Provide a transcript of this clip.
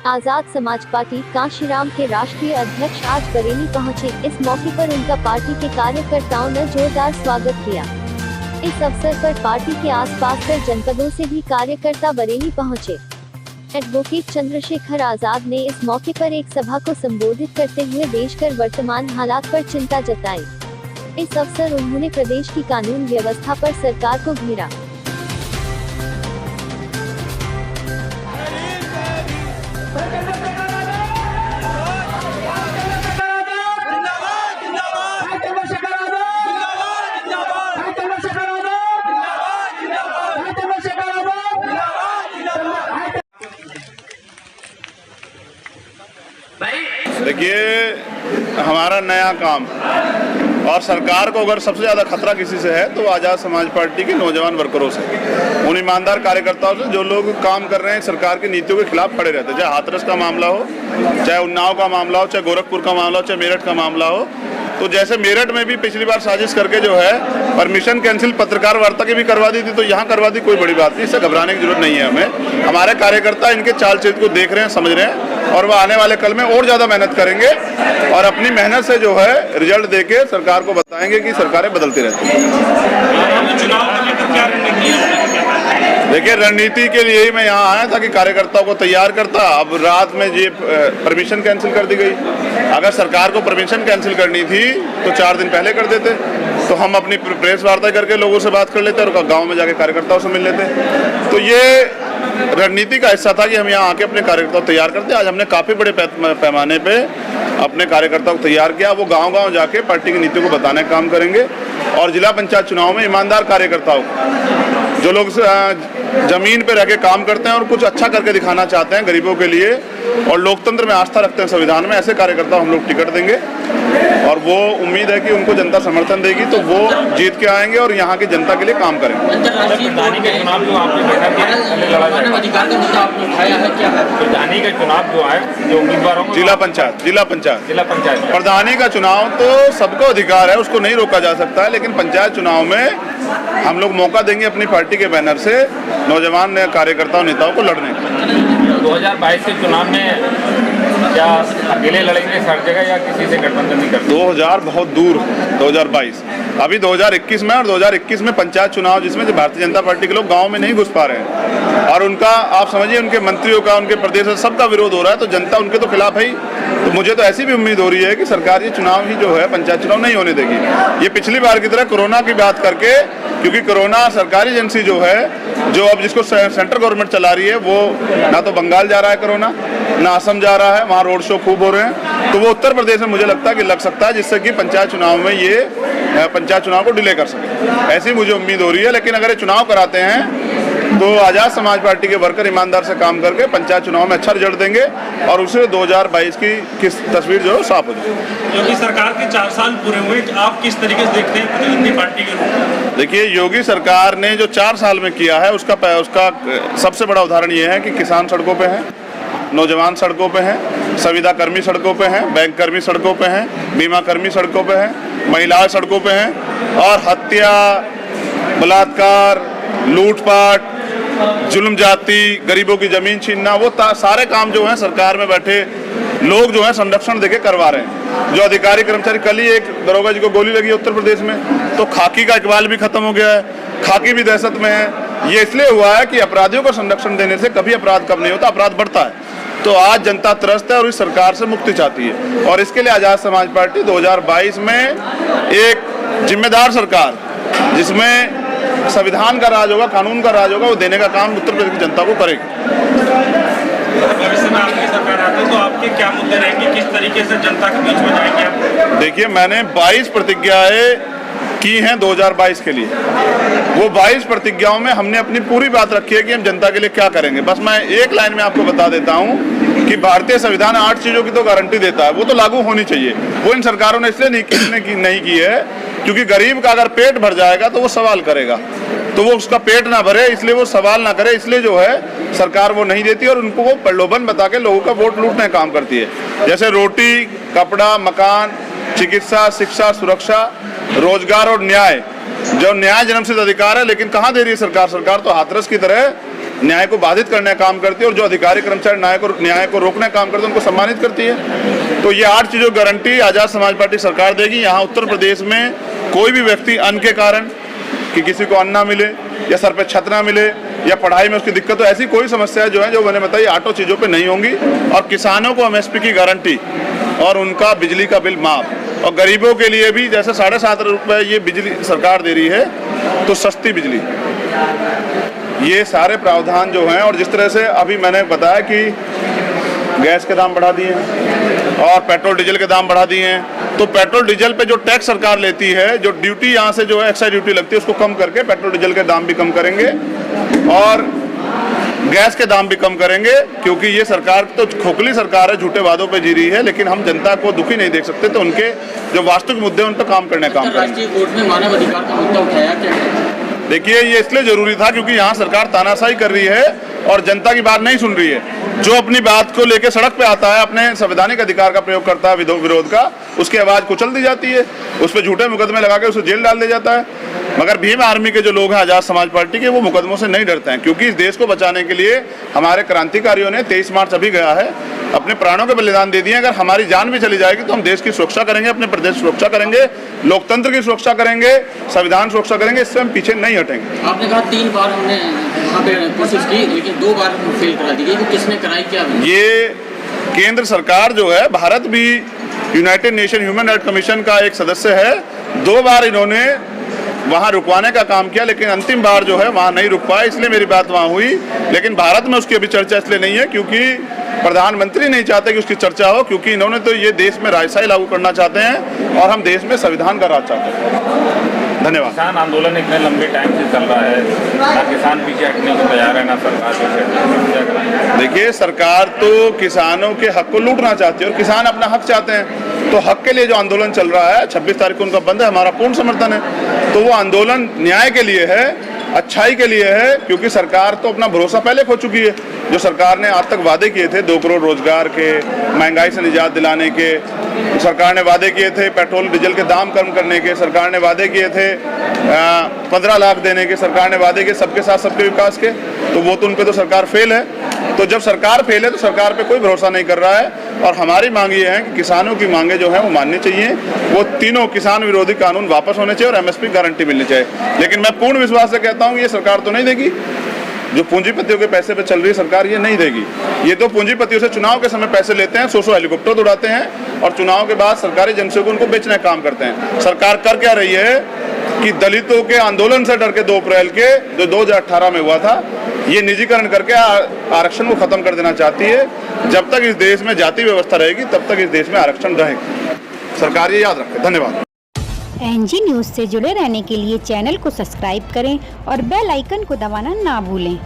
Azad Samaj party Kanshiram के राष्ट्रीय अध्यक्ष आज बरेली पहुंचे। इस मौके पर उनका पार्टी के कार्यकर्ताओं ने जोरदार स्वागत किया। इस अवसर पर पार्टी के आसपास के जनपदों से भी कार्यकर्ता बरेली पहुंचे। एडवोकेट चंद्रशेखर आजाद ने इस मौके पर एक सभा को संबोधित करते हुए देश के वर्तमान हालात पर चिंता जताई। इस अवसर उन्होंने प्रदेश की कानून व्यवस्था पर सरकार को घेरा। देखिए, हमारा नया काम और सरकार को अगर सबसे ज़्यादा खतरा किसी से है तो आज़ाद समाज पार्टी के नौजवान वर्करों से, उन ईमानदार कार्यकर्ताओं से जो लोग काम कर रहे हैं सरकार की नीतियों के खिलाफ खड़े रहते हैं। चाहे हाथरस का मामला हो, चाहे उन्नाव का मामला हो, चाहे गोरखपुर का मामला हो, चाहे मेरठ का मामला हो। तो जैसे मेरठ में भी पिछली बार साजिश करके जो है परमिशन कैंसिल पत्रकार वार्ता की भी करवा दी थी, तो यहाँ करवा दी, कोई बड़ी बात नहीं, इससे घबराने की जरूरत नहीं है हमें। हमारे कार्यकर्ता इनके चाल चरित्र को देख रहे हैं, समझ रहे हैं और वह आने वाले कल में और ज़्यादा मेहनत करेंगे और अपनी मेहनत से जो है रिजल्ट देके सरकार को बताएंगे कि सरकारें बदलती रहती हैं। देखिए, रणनीति के लिए ही मैं यहाँ आया था कि कार्यकर्ताओं को तैयार करता। अब रात में ये परमिशन कैंसिल कर दी गई। अगर सरकार को परमिशन कैंसिल करनी थी तो 4 दिन पहले कर देते, तो हम अपनी प्रेस वार्ता करके लोगों से बात कर लेते और गाँव में जाके कार्यकर्ताओं से मिल लेते। तो ये रणनीति का हिस्सा था कि हम यहाँ आके अपने कार्यकर्ताओं को तैयार करते। आज हमने काफ़ी बड़े पैमाने पे अपने कार्यकर्ताओं को तैयार किया। वो गांव-गांव जाके पार्टी की नीतियों को बताने का काम करेंगे और जिला पंचायत चुनाव में ईमानदार कार्यकर्ताओं को, जो लोग जमीन पे रह के काम करते हैं और कुछ अच्छा करके दिखाना चाहते हैं गरीबों के लिए और लोकतंत्र में आस्था रखते हैं, संविधान में, ऐसे कार्यकर्ता हम लोग टिकट देंगे और वो उम्मीद है कि उनको जनता समर्थन देगी तो वो जीत के आएंगे और यहाँ की जनता के लिए काम करेंगे। प्रधानी का चुनाव जो आपने देखा प्रधानी का चुनाव जो है, जो उम्मीदवारों जिला पंचायत प्रधानी का चुनाव तो सबको अधिकार है, उसको नहीं रोका जा सकता है, लेकिन पंचायत चुनाव में हम लोग मौका देंगे अपनी पार्टी के बैनर से नौजवान कार्यकर्ताओं नेताओं को लड़ने का। 2022 के चुनाव में क्या अकेले लड़ेंगे हर जगह या किसी से गठबंधन नहीं करते? 2000 बहुत दूर, 2022 अभी 2021 में, और 2021 में पंचायत चुनाव जिसमें भारतीय जनता पार्टी के लोग गांव में नहीं घुस पा रहे हैं और उनका आप समझिए उनके मंत्रियों का, उनके प्रदेश से सबका विरोध हो रहा है, तो जनता उनके तो खिलाफ है ही। तो मुझे तो ऐसी भी उम्मीद हो रही है कि सरकार ये चुनाव ही जो है पंचायत चुनाव नहीं होने देगी। ये पिछली बार की तरह कोरोना की बात करके, क्योंकि कोरोना सरकारी एजेंसी जो है, जो अब जिसको सेंट्रल गवर्नमेंट चला रही है, वो ना तो बंगाल जा रहा है कोरोना, ना असम जा रहा है, वहाँ रोड शो खूब हो रहे हैं, तो वो उत्तर प्रदेश में मुझे लगता है कि लग सकता है, जिससे कि पंचायत चुनाव में ये पंचायत चुनाव को डिले कर सके, ऐसी मुझे उम्मीद हो रही है। लेकिन अगर ये चुनाव कराते हैं तो आज़ाद समाज पार्टी के वर्कर ईमानदार से काम करके पंचायत चुनाव में अच्छा रिजल्ट देंगे और उससे 2022 की किस तस्वीर जो है साफ हो जाएगी। योगी सरकार के 4 साल पूरे हुए, आप किस तरीके से देखते हैं प्रतिनिधि पार्टी के रूप में? देखिए, योगी सरकार ने जो 4 साल में किया है उसका सबसे बड़ा उदाहरण ये है कि किसान सड़कों पे हैं, नौजवान सड़कों पे हैं, संविदा कर्मी सड़कों पे हैं, बैंक कर्मी सड़कों पे हैं, बीमा कर्मी सड़कों पे हैं, महिलाएं सड़कों पे हैं और हत्या, बलात्कार, लूटपाट, जुल्म जाति, गरीबों की जमीन छीनना, वो सारे काम जो हैं सरकार में बैठे लोग जो हैं संरक्षण देके करवा रहे हैं। जो अधिकारी कर्मचारी, कल ही एक दरोगा जी को गोली लगी उत्तर प्रदेश में, तो खाकी का इकबाल भी खत्म हो गया है, खाकी भी दहशत में है। ये इसलिए हुआ है कि अपराधियों को संरक्षण देने से कभी अपराध कम नहीं होता, अपराध बढ़ता है। तो आज जनता त्रस्त है और इस सरकार से मुक्ति चाहती है और इसके लिए आज़ाद समाज पार्टी 2022 में एक जिम्मेदार सरकार, जिसमें संविधान का राज होगा, कानून का राज होगा, वो देने का काम उत्तर प्रदेश की जनता को करेगी। भविष्य में आपकी सरकार आती है तो आपके क्या मुद्दे रहेंगे, किस तरीके से जनता के बीच में जाएंगे आप? देखिए, मैंने 22 प्रतिज्ञाएं की हैं 2022 के लिए। वो 22 प्रतिज्ञाओं में हमने अपनी पूरी बात रखी है कि हम जनता के लिए क्या करेंगे। बस मैं एक लाइन में आपको बता देता हूँ कि भारतीय संविधान 8 चीज़ों की तो गारंटी देता है, वो तो लागू होनी चाहिए। वो इन सरकारों ने इसलिए नहीं की है क्योंकि गरीब का अगर पेट भर जाएगा तो वो सवाल करेगा, तो वो उसका पेट ना भरे इसलिए वो सवाल ना करे, इसलिए जो है सरकार वो नहीं देती और उनको वो प्रलोभन बता के लोगों का वोट लूटने का काम करती है। जैसे रोटी, कपड़ा, मकान, चिकित्सा, शिक्षा, सुरक्षा, रोजगार और न्याय, जो न्याय जन्मसिद्ध अधिकार है, लेकिन कहाँ दे रही है सरकार? सरकार तो हाथरस की तरह न्याय को बाधित करने का काम करती है, और जो अधिकारी कर्मचारी न्याय को रोकने का काम करते हैं उनको सम्मानित करती है। तो ये 8 चीज़ों की गारंटी आज़ाद समाज पार्टी सरकार देगी। यहाँ उत्तर प्रदेश में कोई भी व्यक्ति अन्न के कारण, कि किसी को अन्न ना मिले या सर पे छत ना मिले या पढ़ाई में उसकी दिक्कत हो, ऐसी कोई समस्या जो है जो मैंने बताई 8 चीज़ों पे नहीं होंगी। और किसानों को MSP की गारंटी और उनका बिजली का बिल माफ, और गरीबों के लिए भी जैसे 7.5 रुपये ये बिजली सरकार दे रही है, तो सस्ती बिजली, ये सारे प्रावधान जो हैं। और जिस तरह से अभी मैंने बताया कि गैस के दाम बढ़ा दिए हैं और पेट्रोल डीजल के दाम बढ़ा दिए हैं, तो पेट्रोल डीजल पे जो टैक्स सरकार लेती है, जो ड्यूटी यहाँ से जो है एक्साइज ड्यूटी लगती है, उसको कम करके पेट्रोल डीजल के दाम भी कम करेंगे और गैस के दाम भी कम करेंगे। क्योंकि ये सरकार तो खोखली सरकार है, झूठे वादों पे जी रही है, लेकिन हम जनता को दुखी नहीं देख सकते, तो उनके जो वास्तविक मुद्दे हैं उन पर काम करने का काम करेंगे। राष्ट्रीय कोर्ट में मानव अधिकार का मुद्दा उठाया क्या? देखिए, ये इसलिए जरूरी था क्योंकि यहाँ सरकार तानाशाही कर रही है और जनता की बात नहीं सुन रही है। जो अपनी बात को लेकर सड़क पे आता है, अपने संवैधानिक अधिकार का प्रयोग करता है विरोध का, उसकी आवाज़ कुचल दी जाती है, उस पर झूठे मुकदमे लगा के उसे जेल डाल दिया जाता है। मगर भीम आर्मी के जो लोग हैं आज़ाद समाज पार्टी के, वो मुकदमों से नहीं डरते हैं, क्योंकि इस देश को बचाने के लिए हमारे क्रांतिकारियों ने 23 मार्च अभी गया है, अपने प्राणों के बलिदान दे दिए। अगर हमारी जान भी चली जाएगी तो हम देश की सुरक्षा करेंगे, अपने प्रदेश की सुरक्षा करेंगे, लोकतंत्र की सुरक्षा करेंगे, संविधान सुरक्षा करेंगे, इससे हम पीछे नहीं हटेंगे। आपने कहा 3 बार हमने वहाँ पे कोशिश की, लेकिन 2 बार फेल करा दी गई, तो किसने कराई क्या? ये केंद्र सरकार जो है, भारत भी United nation human right commission का एक सदस्य है। 2 बार इन्होंने वहाँ रुकवाने का काम किया, लेकिन अंतिम बार जो है वहाँ नहीं रुक पाए, इसलिए मेरी बात वहाँ हुई। लेकिन भारत में उसकी अभी चर्चा इसलिए नहीं है क्योंकि प्रधानमंत्री नहीं चाहते कि उसकी चर्चा हो, क्योंकि इन्होंने तो ये देश में राजशाही लागू करना चाहते हैं और हम देश में संविधान का राज चाहते हैं। धन्यवाद। किसान आंदोलन इतने लंबे टाइम से चल रहा है, ना किसान पीछे हटने को तैयार है, ना सरकार पीछे हटने क्या कराएं? देखिए, सरकार तो किसानों के हक को लूटना चाहती है और किसान अपना हक चाहते हैं। तो हक के लिए जो आंदोलन चल रहा है, 26 तारीख को उनका बंद है, हमारा पूर्ण समर्थन है। तो वो आंदोलन न्याय के लिए है, अच्छाई के लिए है, क्योंकि सरकार तो अपना भरोसा पहले खो चुकी है। जो सरकार ने आज तक वादे किए थे 2 करोड़ रोजगार के, महंगाई से निजात दिलाने के, सरकार ने वादे किए थे पेट्रोल डीजल के दाम कम करने के, सरकार ने वादे किए थे 15 लाख देने के, सरकार ने वादे किए सबके साथ सबके विकास के, तो वो तो उन पे तो सरकार फेल है। तो जब सरकार फेल है तो सरकार पे कोई भरोसा नहीं कर रहा है। और हमारी मांग ये है कि किसानों की मांगे जो हैं वो माननी चाहिए, वो तीनों किसान विरोधी कानून वापस होने चाहिए और MSP गारंटी मिलनी चाहिए। लेकिन मैं पूर्ण विश्वास से कहता हूँ ये सरकार तो नहीं देगी, जो पूंजीपतियों के पैसे पे चल रही है सरकार, ये नहीं देगी। ये तो पूंजीपतियों से चुनाव के समय पैसे लेते हैं, 100 हेलीकॉप्टर उड़ाते हैं और चुनाव के बाद सरकारी एजेंसियों को उनको बेचने का काम करते हैं। सरकार कर क्या रही है कि दलितों के आंदोलन से डर के 2 अप्रैल के जो 2018 में हुआ था, ये निजीकरण करके आरक्षण को खत्म कर देना चाहती है। जब तक इस देश में जाति व्यवस्था रहेगी तब तक इस देश में आरक्षण रहेगा। सरकार ये याद रखे। धन्यवाद। NG न्यूज़ से जुड़े रहने के लिए चैनल को सब्सक्राइब करें और बेल आइकन को दबाना ना भूलें।